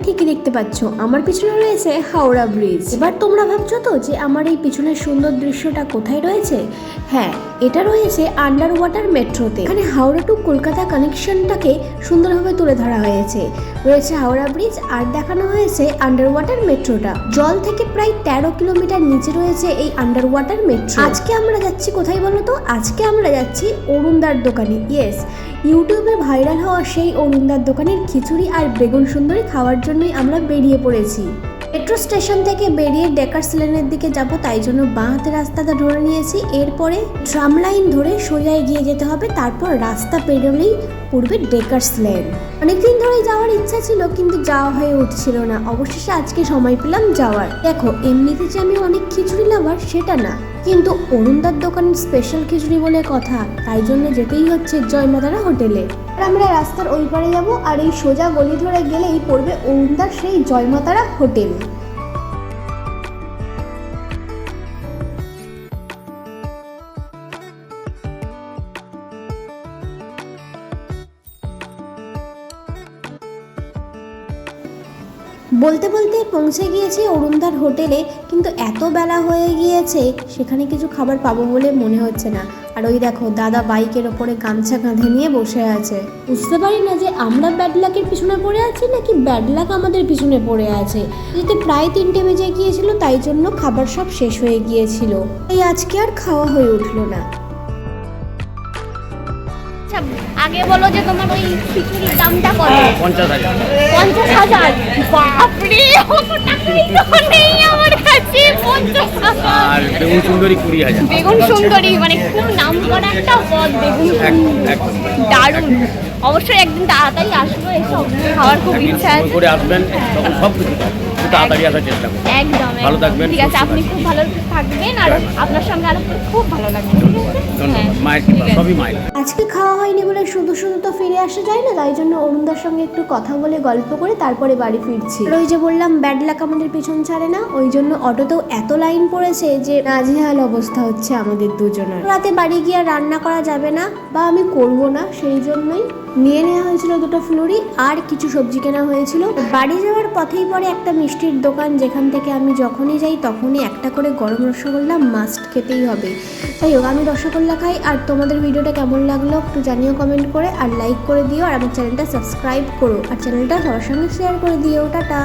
ঠিকই দেখতে পাচ্ছ, আমার পিছনে রয়েছে হাওড়া ব্রিজ। এবার তোমরা ভাবছো তো যে আমার এই পিছনের সুন্দর দৃশ্যটা কোথায় রয়েছে? হ্যাঁ, এটা রয়েছে আন্ডার ওয়াটার মেট্রোতে। এখানে হাওড়া টু কলকাতা কানেকশনটাকে সুন্দরভাবে তুলে ধরা হয়েছে। রয়েছে হাওড়া ব্রিজ আর দেখানো হয়েছে আন্ডার ওয়াটার মেট্রোটা। জল থেকে প্রায় 13 কিলোমিটার নিচে রয়েছে এই আন্ডার ওয়াটার মেট্রো। আজকে আমরা যাচ্ছি কোথায় বলো তো? আজকে আমরা যাচ্ছি অরুণদার দোকানে। ইয়েস, ইউটিউবে ভাইরাল হওয়া সেই অরুণদার দোকানের খিচুড়ি আর বেগুন সুন্দরী খাওয়ার জন্যই আমরা বেরিয়ে পড়েছি। মেট্রো স্টেশন থেকে বেরিয়ে ডেকার্স লেনের দিকে যাব, তাই জন্য বাঁ হাতে রাস্তাটা ধরে নিয়েছি। এরপরে ট্রাম লাইন ধরে সোজা এগিয়ে যেতে হবে, তারপর রাস্তা পেরোলেই পূর্বে ডেকার্স লেন। অনেকদিন ধরেই যাওয়ার ইচ্ছা ছিল কিন্তু যাওয়া হয়ে উঠছিল না, অবশেষে আজকে সময় পেলাম যাওয়ার। দেখো, এমনিতে যে আমি অনেক খিচুড়ি লাভার সেটা না, কিন্তু অরুণদার দোকানের স্পেশাল খিচুড়ি বলে কথা, তাই জন্য যেতেই হচ্ছে জয়মাতারা হোটেলে। আর আমরা রাস্তার ওই পারে যাবো আর এই সোজা গলি ধরে গেলেই পড়বে অরুণদার সেই জয়মাতারা হোটেল। বলতে বলতে পৌঁছে গিয়েছি অরুণদার হোটেলে, কিন্তু এত বেলা হয়ে গিয়েছে সেখানে কিছু খাবার পাবো বলে মনে হচ্ছে না। আর ওই দেখো, দাদা বাইকের ওপরে গামছা কাঁধে নিয়ে বসে আছে। বুঝতে পারি না যে আমরা ব্যাড লাকের পিছনে পড়ে আছি নাকি ব্যাড লাক আমাদের পিছনে পড়ে আছে। যেতে প্রায় 3টে বেজে গিয়েছিল, তাই জন্য খাবার সব শেষ হয়ে গিয়েছিল, তাই আজকে আর খাওয়া হয়ে উঠলো না। আগে বলো যে তোমার ওই খিচুড়ির দামটা কত? 50,000। 50,000? বাপরে, অত টাকাই তো নেই আমার কাছে। 50,000 আর বেগুন সুন্দরী 20,000। বেগুন সুন্দরী মানে খুব নাম করা একটা পদ, বেগুন সুন্দরী। দারুণ। অবশ্যই একদিন তাড়াতাড়ি আসবো, এসব খাওয়ার খুব ইচ্ছা আছে। করে আসবেন, তখন সব কিছু পাবেন। একটু তাড়াতাড়ি আসার চেষ্টা করুন। একদম ভালো থাকবেন, ঠিক আছে, আপনি খুব ভালো থাকবেন আর আপনার সঙ্গে আলাপ করে খুব ভালো লাগবে। ঠিক আছে? ধন্যবাদ। মায়ের কৃপা, সবই মায়ের। আজকে খাওয়া হয়নি বলে শুধু শুধু তো ফিরে আসা যায় না, তাই জন্য অরুণদার সঙ্গে একটু কথা বলে গল্প করে তারপরে বাড়ি ফিরছি। আর ওই যে বললাম ব্যাড লাক আমাদের পিছন ছাড়ে না, ওই জন্য অটোতেও এত লাইন পড়েছে যে নাজেহাল অবস্থা হচ্ছে আমাদের দুজনের। রাতে বাড়ি গিয়ে আর রান্না করা যাবে না, বা আমি করব না, সেই জন্যই নিয়ে নেওয়া হয়েছিল 2টো ফুলুরি আর কিছু সবজি কেনা হয়েছিল। বাড়ি যাওয়ার পথেই পরে একটা মিষ্টির দোকান, যেখান থেকে আমি যখনই যাই তখনই একটা করে গরম রসগোল্লা মাস্ট খেতেই হবে। তাই হোক, আমি রসগোল্লা খাই। আর তোমাদের ভিডিওটা কেমন লাগলো একটু জানিও কমেন্ট করে, আর লাইক করে দিও, আর আমার চ্যানেলটা সাবস্ক্রাইব করো, আর চ্যানেলটা সবার সঙ্গে শেয়ার করে দিও। টাটা।